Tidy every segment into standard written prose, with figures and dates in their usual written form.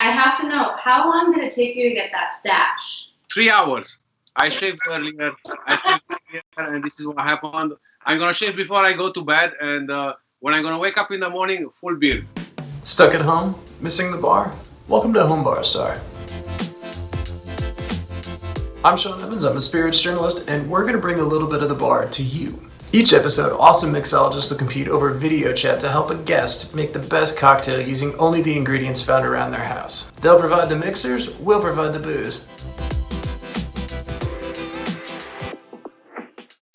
I have to know, how long did it take you to get that stash? 3 hours. I shaved earlier. And this is what happened. I'm gonna shave before I go to bed, and when I'm gonna wake up in the morning, full beard. Stuck at home? Missing the bar? Welcome to Home Bar Star. I'm Sean Evans, I'm a spirits journalist, and we're going to bring a little bit of the bar to you. Each episode, awesome mixologists will compete over video chat to help a guest make the best cocktail using only the ingredients found around their house. They'll provide the mixers, we'll provide the booze.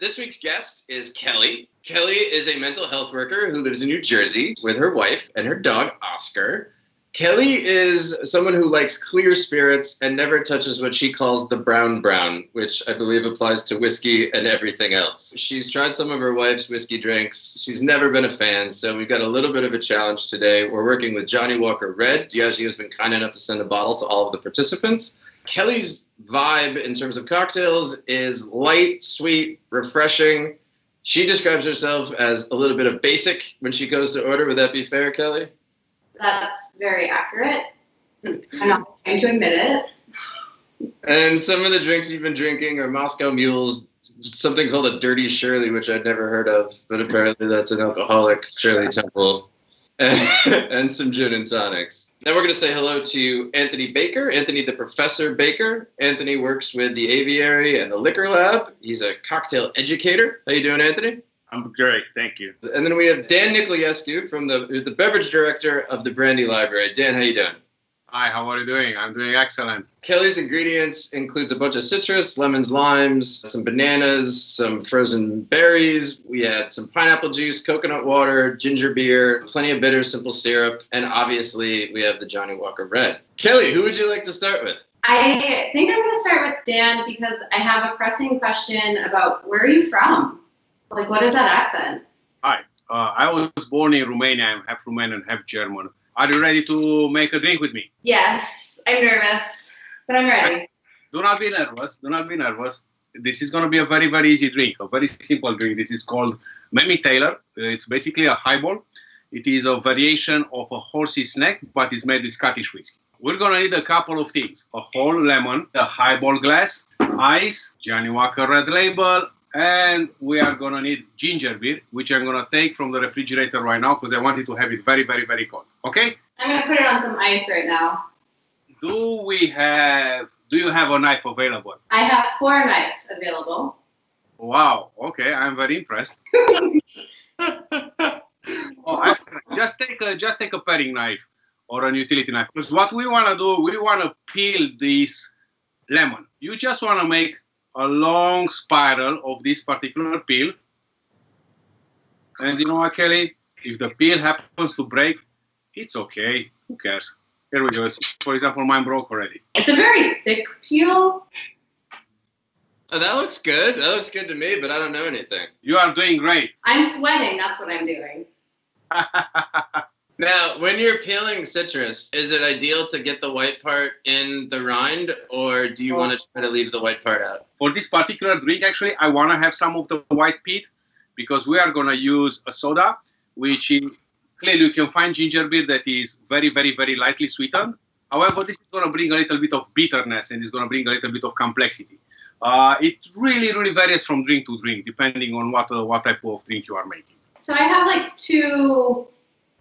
This week's guest is Kelli. Kelli is a mental health worker who lives in New Jersey with her wife and her dog, Oscar. Kelli is someone who likes clear spirits and never touches what she calls the brown, which I believe applies to whiskey and everything else. She's tried some of her wife's whiskey drinks. She's never been a fan, so we've got a little bit of a challenge today. We're working with Johnnie Walker Red. Diageo has been kind enough to send a bottle to all of the participants. Kelli's vibe in terms of cocktails is light, sweet, refreshing. She describes herself as a little bit of basic when she goes to order. Would that be fair, Kelli? That's very accurate. I'm not trying to admit it. And some of the drinks you've been drinking are Moscow Mules, something called a Dirty Shirley, which I'd never heard of, but apparently that's an alcoholic Shirley Temple, and some gin and tonics. Now we're going to say hello to Anthony Baker, Anthony the Professor Baker. Anthony works with the Aviary and the Liquor Lab. He's a cocktail educator. How you doing, Anthony? I'm great, thank you. And then we have Dan Nicoliescu who's the beverage director of the Brandy Library. Dan, how you doing? Hi, how are you doing? I'm doing excellent. Kelli's ingredients includes a bunch of citrus, lemons, limes, some bananas, some frozen berries. We had some pineapple juice, coconut water, ginger beer, plenty of bitter simple syrup, and obviously we have the Johnnie Walker Red. Kelli, who would you like to start with? I think I'm going to start with Dan because I have a pressing question about where are you from? Like, what is that accent? Hi, I was born in Romania. I'm half Romanian, half German. Are you ready to make a drink with me? Yes, I'm nervous, but I'm ready. Do not be nervous. Do not be nervous. This is going to be a very, very easy drink, a very simple drink. This is called Mammy Taylor. It's basically a highball. It is a variation of a horsey snack, but it's made with Scottish whiskey. We're going to need a couple of things. A whole lemon, a highball glass, ice, Johnnie Walker Red Label, and we are going to need ginger beer, which I'm going to take from the refrigerator right now because I wanted to have it very, very, very cold. Okay? I'm going to put it on some ice right now. Do you have a knife available? I have 4 knives available. Wow. Okay. I'm very impressed. Oh, excellent. Just take a paring knife or a utility knife. Because what we want to do, we want to peel this lemon. You just want to make a long spiral of this particular peel. And you know what, Kelli? If the peel happens to break, it's okay. Who cares? Here we go. For example, mine broke already. It's a very thick peel. Oh, that looks good. That looks good to me, but I don't know anything. You are doing great. I'm sweating. That's what I'm doing. Now, when you're peeling citrus, is it ideal to get the white part in the rind, or do you want to try to leave the white part out? For this particular drink, actually, I want to have some of the white peat because we are going to use a soda, which clearly you can find ginger beer that is very, very, very lightly sweetened. However, this is going to bring a little bit of bitterness and it's going to bring a little bit of complexity. It really, really varies from drink to drink, depending on what type of drink you are making. So I have like 2...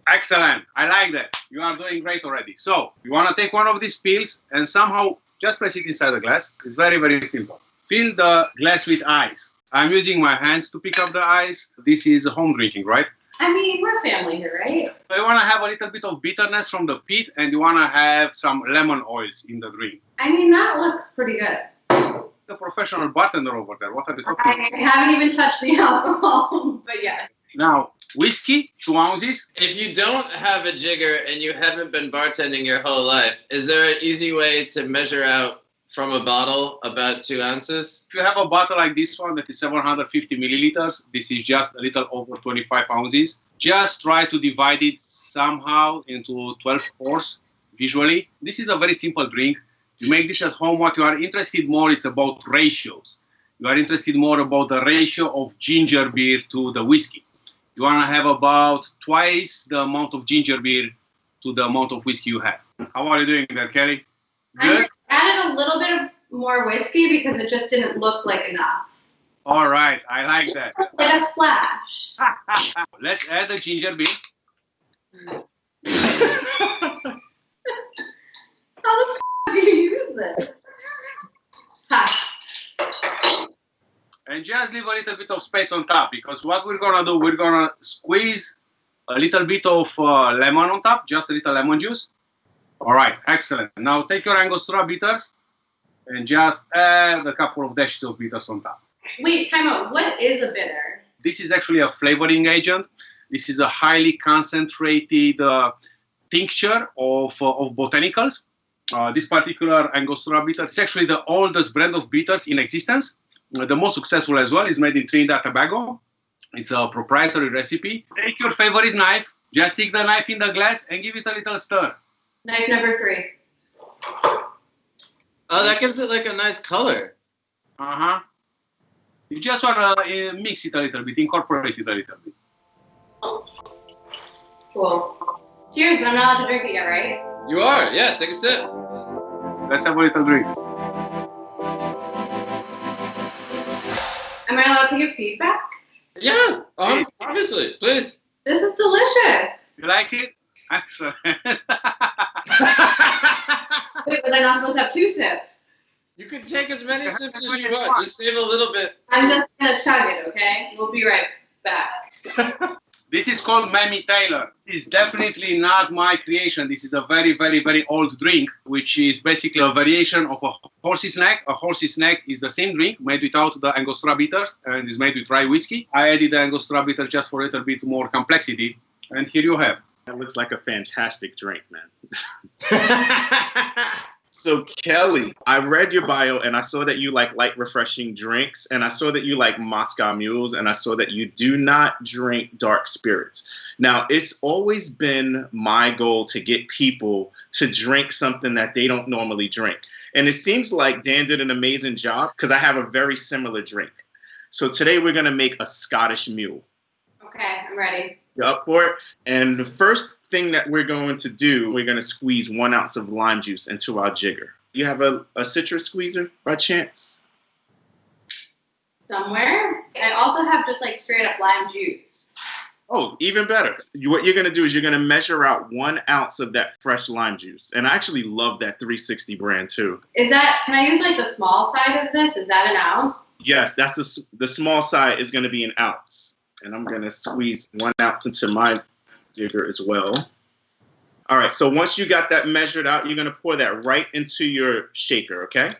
Excellent. I like that. You are doing great already. So you want to take one of these peels and somehow just press it inside the glass. It's very, very simple. Fill the glass with ice. I'm using my hands to pick up the ice. This is home drinking, right? I mean, we're family here, right? So you want to have a little bit of bitterness from the peat and you want to have some lemon oils in the drink. I mean, that looks pretty good. The professional bartender over there. What are you talking about? I haven't even touched the alcohol, but yeah. Now, whiskey, 2 ounces. If you don't have a jigger and you haven't been bartending your whole life, is there an easy way to measure out from a bottle about 2 ounces? If you have a bottle like this one that is 750 milliliters, this is just a little over 25 ounces. Just try to divide it somehow into 12 pours visually. This is a very simple drink. You make this at home. What you are interested more, it's about ratios. You are interested more about the ratio of ginger beer to the whiskey. You want to have about twice the amount of ginger beer to the amount of whiskey you have. How are you doing there, Kelly? I Good? added a little bit of more whiskey because it just didn't look like enough. All right, I like that. Like a splash. Let's add the ginger beer. How the do you use this? Ha. And just leave a little bit of space on top, because what we're gonna do, we're gonna squeeze a little bit of lemon on top, just a little lemon juice. All right, excellent. Now take your Angostura bitters and just add a couple of dashes of bitters on top. Wait, time out. What is a bitter? This is actually a flavoring agent. This is a highly concentrated tincture of botanicals. This particular Angostura bitter is actually the oldest brand of bitters in existence. The most successful as well is made in Trinidad and Tobago. It's a proprietary recipe. Take your favorite knife, just stick the knife in the glass and give it a little stir. Knife number 3. Oh, that gives it like a nice color. Uh-huh. You just want to mix it a little bit, incorporate it a little bit. Cool. Cheers, but I'm not allowed to drink it yet, right? You are, yeah, take a sip. Let's have a little drink. Am I allowed to give feedback? Yeah, obviously, please. This is delicious. You like it? Excellent. Wait, was I not supposed to have 2 sips? You can take as many sips as you want. Just save a little bit. I'm just going to chug it, okay? We'll be right back. This is called Mammy Taylor. It's definitely not my creation. This is a very, very, very old drink, which is basically a variation of a horse's neck. A horse's neck is the same drink made without the Angostura bitters and is made with rye whiskey. I added the Angostura bitter just for a little bit more complexity. And here you have. That looks like a fantastic drink, man. So Kelly, I read your bio and I saw that you like light refreshing drinks, and I saw that you like Moscow mules, and I saw that you do not drink dark spirits. Now, it's always been my goal to get people to drink something that they don't normally drink. And it seems like Dan did an amazing job because I have a very similar drink. So today we're going to make a Scottish mule. Okay, I'm ready. You up for it? And the first thing that we're going to do, we're going to squeeze 1 ounce of lime juice into our jigger. You have a citrus squeezer by chance? Somewhere. I also have just like straight up lime juice. Oh, even better. What you're going to do is you're going to measure out 1 ounce of that fresh lime juice. And I actually love that 360 brand too. Is that, can I use like the small side of this? Is that an ounce? Yes, that's the small side is going to be an ounce. And I'm going to squeeze 1 ounce into my jigger as well. All right, so once you got that measured out, you're going to pour that right into your shaker, okay?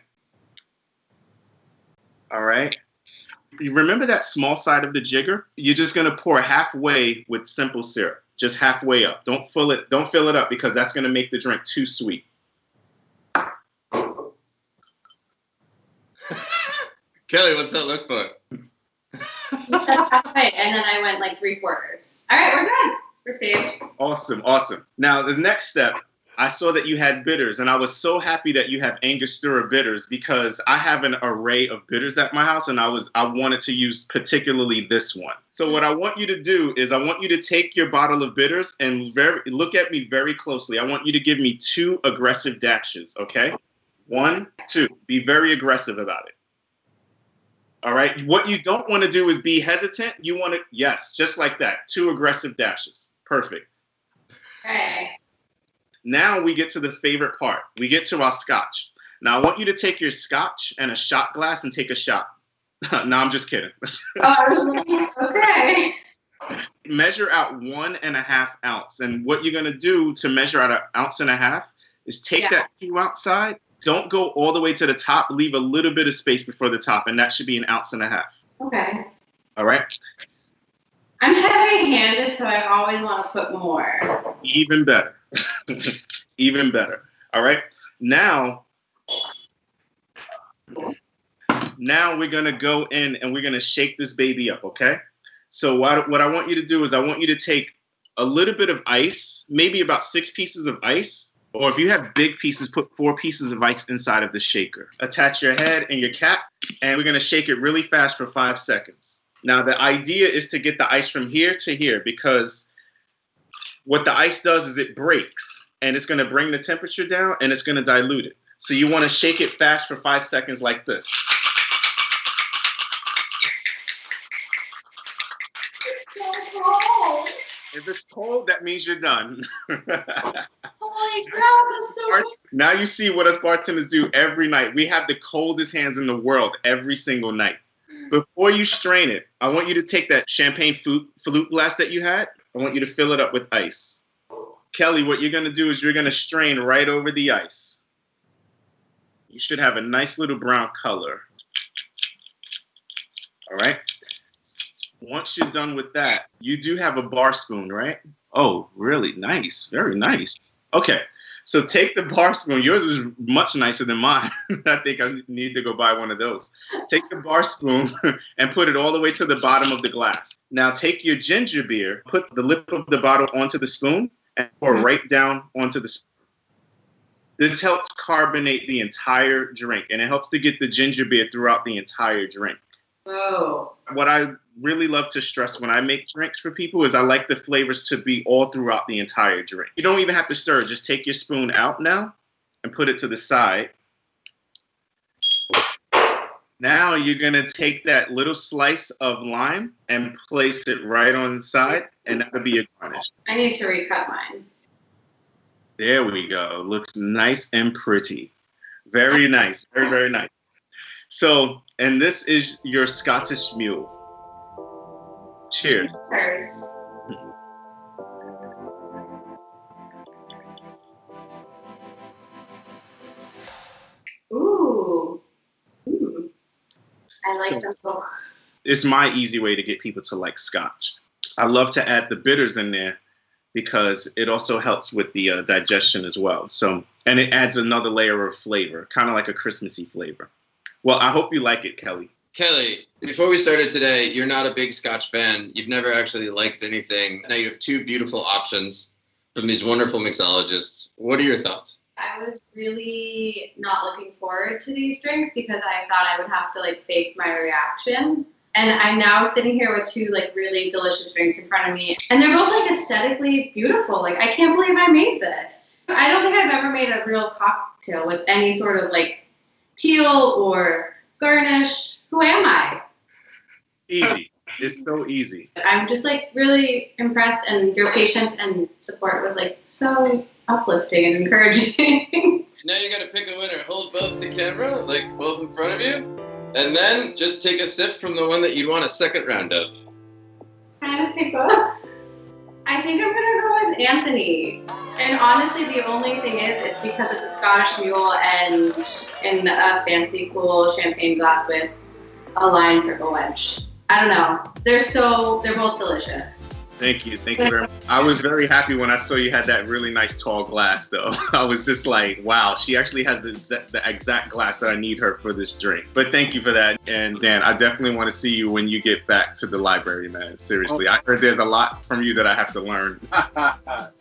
All right. You remember that small side of the jigger? You're just going to pour halfway with simple syrup, just halfway up. Don't fill it up because that's going to make the drink too sweet. Kelly, what's that look for? Halfway, and then I went like 3/4. All right, we're good. We're saved. Awesome, awesome. Now, the next step, I saw that you had bitters, and I was so happy that you have Angostura bitters because I have an array of bitters at my house, and I wanted to use particularly this one. So what I want you to do is I want you to take your bottle of bitters and look at me very closely. I want you to give me 2 aggressive dashes, okay? 1, 2. Be very aggressive about it. All right. What you don't want to do is be hesitant. You want to, yes, just like that. 2 aggressive dashes. Perfect. Okay. Now we get to the favorite part. We get to our scotch. Now I want you to take your scotch and a shot glass and take a shot. No, I'm just kidding. Okay. Measure out 1.5 ounce. And what you're going to do to measure out 1.5 ounces is take that 2 ounce side. Don't go all the way to the top. Leave a little bit of space before the top, and that should be 1.5 ounces. Okay. All right? I'm heavy-handed, so I always want to put more. Even better. Even better. All right? Now we're going to go in and we're going to shake this baby up, okay? So what I want you to do is I want you to take a little bit of ice, maybe about 6 pieces of ice. Or if you have big pieces, put 4 pieces of ice inside of the shaker. Attach your head and your cap, and we're going to shake it really fast for 5 seconds. Now, the idea is to get the ice from here to here because what the ice does is it breaks. and it's going to bring the temperature down, and it's going to dilute it. So you want to shake it fast for 5 seconds like this. If it's cold, that means you're done. Holy crap, that's so good. Now you see what us bartenders do every night. We have the coldest hands in the world every single night. Before you strain it, I want you to take that champagne flute glass that you had. I want you to fill it up with ice. Kelly, what you're going to do is you're going to strain right over the ice. You should have a nice little brown color. All right. Once you're done with that, you do have a bar spoon, right? Oh, really nice. Very nice. Okay. So take the bar spoon. Yours is much nicer than mine. I think I need to go buy one of those. Take the bar spoon and put it all the way to the bottom of the glass. Now take your ginger beer, put the lip of the bottle onto the spoon, and pour right down onto the spoon. This helps carbonate the entire drink, and it helps to get the ginger beer throughout the entire drink. Whoa. What I really love to stress when I make drinks for people is I like the flavors to be all throughout the entire drink. You don't even have to stir. Just take your spoon out now and put it to the side. Now you're going to take that little slice of lime and place it right on the side, and that'll be your garnish. I need to recut mine. There we go. Looks nice and pretty. Very nice. Very, very nice. So, and this is your Scottish mule. Cheers. Cheers. Ooh. I like them both. It's my easy way to get people to like Scotch. I love to add the bitters in there because it also helps with the digestion as well. So, and it adds another layer of flavor, kind of like a Christmassy flavor. Well, I hope you like it, Kelly. Kelly, before we started today, you're not a big Scotch fan. You've never actually liked anything. Now you have two beautiful options from these wonderful mixologists. What are your thoughts? I was really not looking forward to these drinks because I thought I would have to like fake my reaction. And I'm now sitting here with two like really delicious drinks in front of me. And they're both like aesthetically beautiful. Like I can't believe I made this. I don't think I've ever made a real cocktail with any sort of like peel or garnish. Who am I? Easy. It's so easy. I'm just like really impressed, and your patience and support was like so uplifting and encouraging. Now you gotta pick a winner. Hold both to camera, like both in front of you. And then just take a sip from the one that you'd want a second round of. Can I just pick both? I think I'm gonna go with Anthony. And honestly, the only thing is, it's because it's a Scotch mule and in a fancy, cool champagne glass with a lime circle wedge. I don't know. They're both delicious. Thank you. Thank you very much. I was very happy when I saw you had that really nice tall glass, though. I was just like, wow, she actually has the exact glass that I need her for this drink. But thank you for that. And Dan, I definitely want to see you when you get back to the library, man. Seriously. I heard there's a lot from you that I have to learn.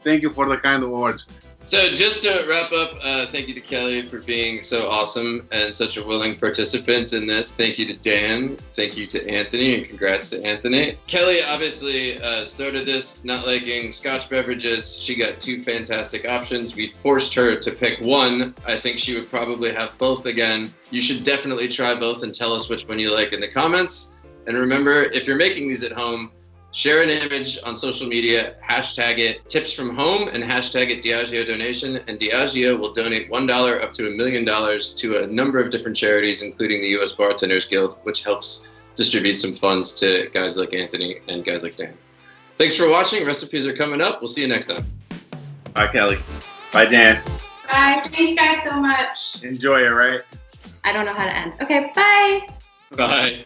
Thank you for the kind words. So just to wrap up, thank you to Kelly for being so awesome and such a willing participant in this. Thank you to Dan. Thank you to Anthony, and congrats to Anthony. Kelly obviously started this not liking Scotch beverages. She got two fantastic options. We forced her to pick one. I think she would probably have both again. You should definitely try both and tell us which one you like in the comments. And remember, if you're making these at home, share an image on social media, hashtag it tips from home, and hashtag it Diageo donation, and Diageo will donate $1 up to $1 million to a number of different charities, including the U.S. Bartenders Guild, which helps distribute some funds to guys like Anthony and guys like Dan. Thanks for watching. Recipes are coming up. We'll see you next time. Bye, Kelly. Bye, Dan. Bye. Thank you guys so much. Enjoy it, right? I don't know how to end. Okay, bye. Bye.